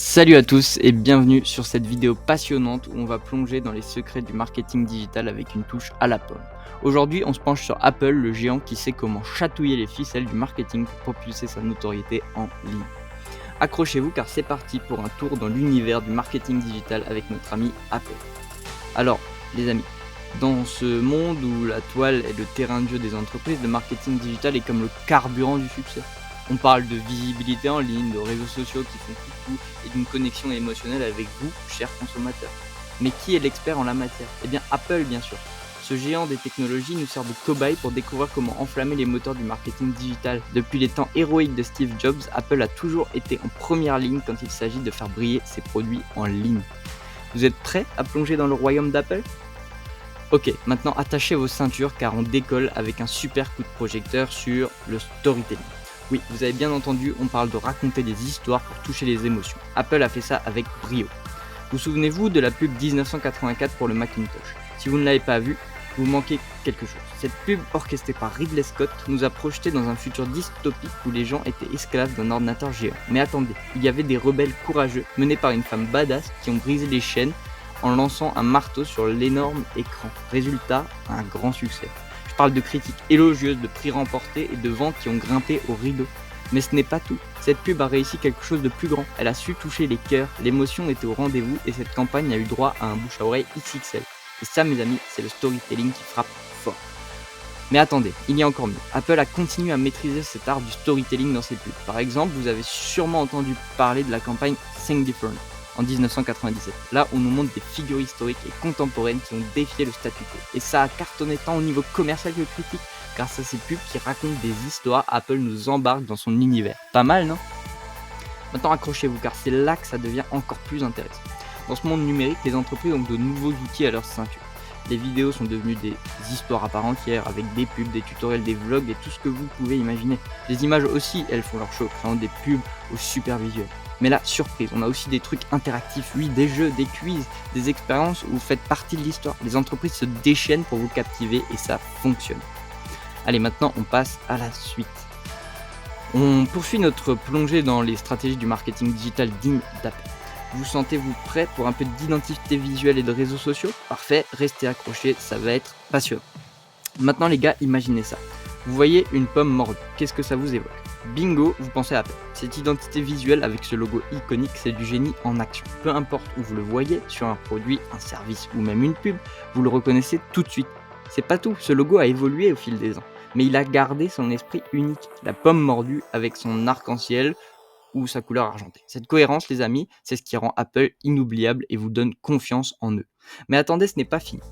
Salut à tous et bienvenue sur cette vidéo passionnante où on va plonger dans les secrets du marketing digital avec une touche à la pomme. Aujourd'hui, on se penche sur Apple, le géant qui sait comment chatouiller les ficelles du marketing pour propulser sa notoriété en ligne. Accrochez-vous car c'est parti pour un tour dans l'univers du marketing digital avec notre ami Apple. Alors, les amis, dans ce monde où la toile est le terrain de jeu des entreprises, le marketing digital est comme le carburant du succès. On parle de visibilité en ligne, de réseaux sociaux qui font tout et d'une connexion émotionnelle avec vous, chers consommateurs. Mais qui est l'expert en la matière? Eh bien Apple, bien sûr. Ce géant des technologies nous sert de cobaye pour découvrir comment enflammer les moteurs du marketing digital. Depuis les temps héroïques de Steve Jobs, Apple a toujours été en première ligne quand il s'agit de faire briller ses produits en ligne. Vous êtes prêts à plonger dans le royaume d'Apple? Ok, maintenant attachez vos ceintures car on décolle avec un super coup de projecteur sur le storytelling. Oui, vous avez bien entendu, on parle de raconter des histoires pour toucher les émotions. Apple a fait ça avec brio. Vous souvenez-vous de la pub 1984 pour le Macintosh? Si vous ne l'avez pas vue, vous manquez quelque chose. Cette pub orchestrée par Ridley Scott nous a projeté dans un futur dystopique où les gens étaient esclaves d'un ordinateur géant. Mais attendez, il y avait des rebelles courageux menés par une femme badass qui ont brisé les chaînes en lançant un marteau sur l'énorme écran. Résultat, un grand succès. Je parle de critiques élogieuses, de prix remportés et de ventes qui ont grimpé au rideau. Mais ce n'est pas tout. Cette pub a réussi quelque chose de plus grand. Elle a su toucher les cœurs, l'émotion était au rendez-vous et cette campagne a eu droit à un bouche à oreille XXL. Et ça, mes amis, c'est le storytelling qui frappe fort. Mais attendez, il y a encore mieux. Apple a continué à maîtriser cet art du storytelling dans ses pubs. Par exemple, vous avez sûrement entendu parler de la campagne Think Different en 1997. Là, on nous montre des figures historiques et contemporaines qui ont défié le statu quo. Et ça a cartonné tant au niveau commercial que critique. Grâce à ces pubs qui racontent des histoires, Apple nous embarque dans son univers. Pas mal, non? Maintenant, accrochez-vous car c'est là que ça devient encore plus intéressant. Dans ce monde numérique, les entreprises ont de nouveaux outils à leur ceinture. Les vidéos sont devenues des histoires à part entière avec des pubs, des tutoriels, des vlogs et tout ce que vous pouvez imaginer. Les images aussi, elles font leur show, créant des pubs au super visuel. Mais là, surprise, on a aussi des trucs interactifs, oui, des jeux, des quiz, des expériences où vous faites partie de l'histoire. Les entreprises se déchaînent pour vous captiver et ça fonctionne. Allez, maintenant on passe à la suite. On poursuit notre plongée dans les stratégies du marketing digital digne d'Apple. Vous sentez-vous prêt pour un peu d'identité visuelle et de réseaux sociaux? Parfait, restez accrochés, ça va être passionnant. Maintenant les gars, imaginez ça. Vous voyez une pomme mordue, qu'est-ce que ça vous évoque? Bingo, vous pensez à Apple. Cette identité visuelle avec ce logo iconique, c'est du génie en action. Peu importe où vous le voyez, sur un produit, un service ou même une pub, vous le reconnaissez tout de suite. C'est pas tout, ce logo a évolué au fil des ans, mais il a gardé son esprit unique, la pomme mordue avec son arc-en-ciel ou sa couleur argentée. Cette cohérence, les amis, c'est ce qui rend Apple inoubliable et vous donne confiance en eux. Mais attendez, ce n'est pas fini.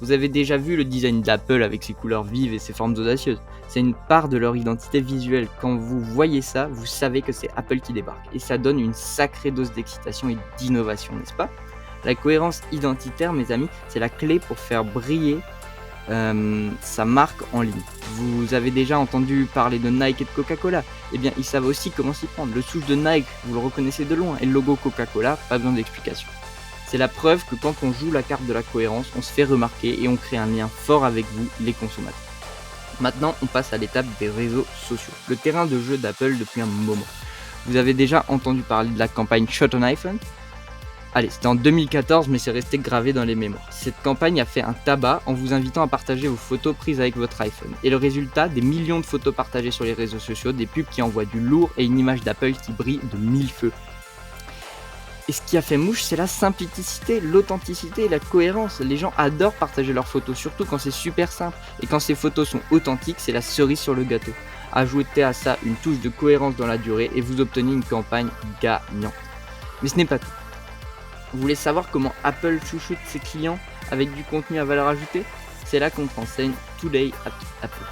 Vous avez déjà vu le design d'Apple avec ses couleurs vives et ses formes audacieuses. C'est une part de leur identité visuelle. Quand vous voyez ça, vous savez que c'est Apple qui débarque. Et ça donne une sacrée dose d'excitation et d'innovation, n'est-ce pas? La cohérence identitaire, mes amis, c'est la clé pour faire briller sa marque en ligne. Vous avez déjà entendu parler de Nike et de Coca-Cola. Eh bien, ils savent aussi comment s'y prendre. Le souffle de Nike, vous le reconnaissez de loin. Et le logo Coca-Cola, pas besoin d'explication. C'est la preuve que quand on joue la carte de la cohérence, on se fait remarquer et on crée un lien fort avec vous, les consommateurs. Maintenant, on passe à l'étape des réseaux sociaux, le terrain de jeu d'Apple depuis un moment. Vous avez déjà entendu parler de la campagne Shot on iPhone? Allez, c'était en 2014, mais c'est resté gravé dans les mémoires. Cette campagne a fait un tabac en vous invitant à partager vos photos prises avec votre iPhone. Et le résultat, des millions de photos partagées sur les réseaux sociaux, des pubs qui envoient du lourd et une image d'Apple qui brille de mille feux. Et ce qui a fait mouche, c'est la simplicité, l'authenticité et la cohérence. Les gens adorent partager leurs photos, surtout quand c'est super simple. Et quand ces photos sont authentiques, c'est la cerise sur le gâteau. Ajoutez à ça une touche de cohérence dans la durée et vous obtenez une campagne gagnante. Mais ce n'est pas tout. Vous voulez savoir comment Apple chouchoute ses clients avec du contenu à valeur ajoutée? C'est là qu'on enseigne Today at Apple.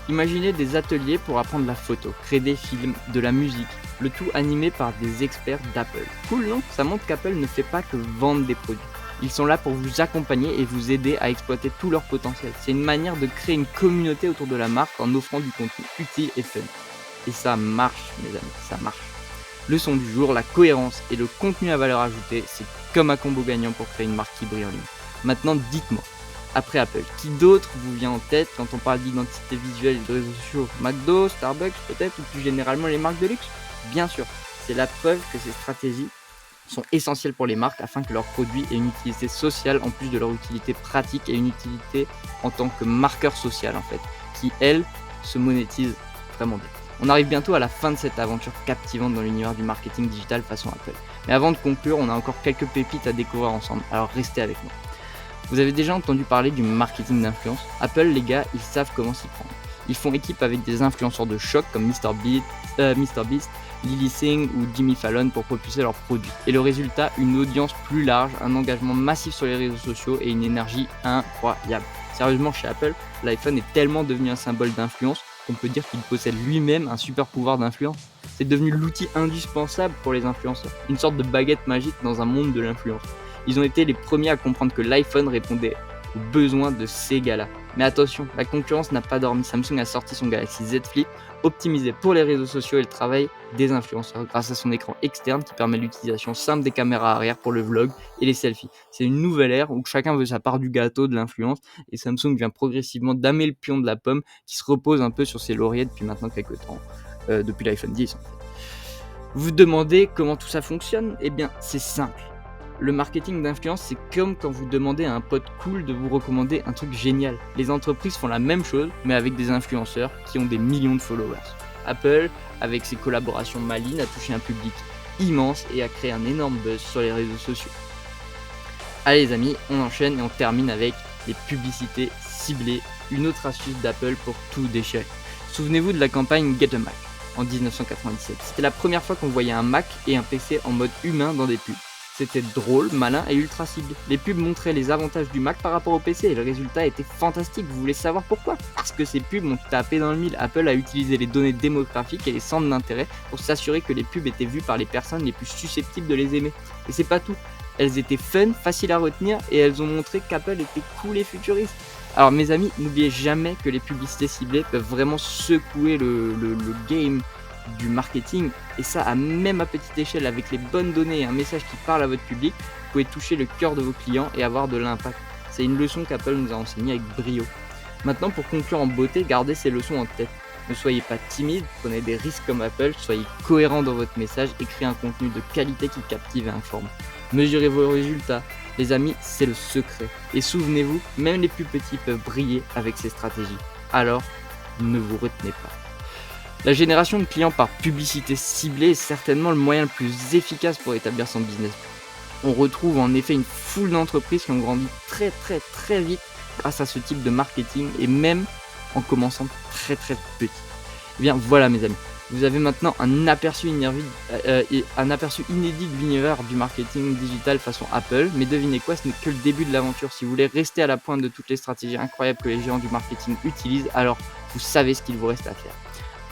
Imaginez des ateliers pour apprendre la photo, créer des films, de la musique, le tout animé par des experts d'Apple. Cool, non? Ça montre qu'Apple ne fait pas que vendre des produits. Ils sont là pour vous accompagner et vous aider à exploiter tout leur potentiel. C'est une manière de créer une communauté autour de la marque en offrant du contenu utile et fun. Et ça marche, mes amis, ça marche. Leçon du jour, la cohérence et le contenu à valeur ajoutée, c'est comme un combo gagnant pour créer une marque qui brille en ligne. Maintenant, dites-moi, après Apple, qui d'autre vous vient en tête quand on parle d'identité visuelle et de réseaux sociaux? McDo, Starbucks peut-être, ou plus généralement les marques de luxe? Bien sûr, c'est la preuve que ces stratégies sont essentiels pour les marques afin que leurs produits aient une utilité sociale en plus de leur utilité pratique et une utilité en tant que marqueur social en fait, qui elle se monétise vraiment bien. On arrive bientôt à la fin de cette aventure captivante dans l'univers du marketing digital façon Apple. Mais avant de conclure, on a encore quelques pépites à découvrir ensemble, alors restez avec moi. Vous avez déjà entendu parler du marketing d'influence? Apple, les gars, ils savent comment s'y prendre. Ils font équipe avec des influenceurs de choc comme MrBeast, Lily Singh ou Jimmy Fallon pour propulser leurs produits. Et le résultat, une audience plus large, un engagement massif sur les réseaux sociaux et une énergie incroyable. Sérieusement, chez Apple, l'iPhone est tellement devenu un symbole d'influence qu'on peut dire qu'il possède lui-même un super pouvoir d'influence. C'est devenu l'outil indispensable pour les influenceurs, une sorte de baguette magique dans un monde de l'influence. Ils ont été les premiers à comprendre que l'iPhone répondait aux besoins de ces gars-là. Mais attention, la concurrence n'a pas dormi. Samsung a sorti son Galaxy Z Flip, optimisé pour les réseaux sociaux et le travail des influenceurs grâce à son écran externe qui permet l'utilisation simple des caméras arrière pour le vlog et les selfies. C'est une nouvelle ère où chacun veut sa part du gâteau de l'influence et Samsung vient progressivement damer le pion de la pomme qui se repose un peu sur ses lauriers depuis maintenant quelques temps, depuis l'iPhone 10 en fait. Vous vous demandez comment tout ça fonctionne? Eh bien, c'est simple. Le marketing d'influence, c'est comme quand vous demandez à un pote cool de vous recommander un truc génial. Les entreprises font la même chose, mais avec des influenceurs qui ont des millions de followers. Apple, avec ses collaborations malines, a touché un public immense et a créé un énorme buzz sur les réseaux sociaux. Allez les amis, on enchaîne et on termine avec les publicités ciblées, une autre astuce d'Apple pour tout déchirer. Souvenez-vous de la campagne Get a Mac en 1997. C'était la première fois qu'on voyait un Mac et un PC en mode humain dans des pubs. C'était drôle, malin et ultra ciblé. Les pubs montraient les avantages du Mac par rapport au PC et le résultat était fantastique. Vous voulez savoir pourquoi? Parce que ces pubs ont tapé dans le mille. Apple a utilisé les données démographiques et les centres d'intérêt pour s'assurer que les pubs étaient vues par les personnes les plus susceptibles de les aimer. Et c'est pas tout. Elles étaient fun, faciles à retenir et elles ont montré qu'Apple était cool et futuriste. Alors mes amis, n'oubliez jamais que les publicités ciblées peuvent vraiment secouer le game du marketing et ça même à petite échelle avec les bonnes données et un message qui parle à votre public, vous pouvez toucher le cœur de vos clients et avoir de l'impact. C'est une leçon qu'Apple nous a enseignée avec brio. Maintenant pour conclure en beauté, gardez ces leçons en tête. Ne soyez pas timide, prenez des risques comme Apple, soyez cohérent dans votre message et créez un contenu de qualité qui captive et informe. Mesurez vos résultats. Les amis, c'est le secret. Et souvenez-vous, même les plus petits peuvent briller avec ces stratégies. Alors, ne vous retenez pas. La génération de clients par publicité ciblée est certainement le moyen le plus efficace pour établir son business. On retrouve en effet une foule d'entreprises qui ont grandi très vite grâce à ce type de marketing et même en commençant très petit. Et bien voilà mes amis, vous avez maintenant un aperçu inédit de l'univers du marketing digital façon Apple, mais devinez quoi, ce n'est que le début de l'aventure. Si vous voulez rester à la pointe de toutes les stratégies incroyables que les géants du marketing utilisent, alors vous savez ce qu'il vous reste à faire.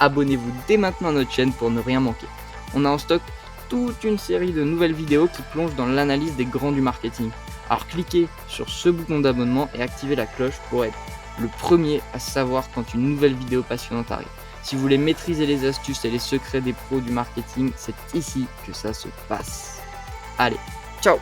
Abonnez-vous dès maintenant à notre chaîne pour ne rien manquer. On a en stock toute une série de nouvelles vidéos qui plongent dans l'analyse des grands du marketing. Alors cliquez sur ce bouton d'abonnement et activez la cloche pour être le premier à savoir quand une nouvelle vidéo passionnante arrive. Si vous voulez maîtriser les astuces et les secrets des pros du marketing, c'est ici que ça se passe. Allez, ciao!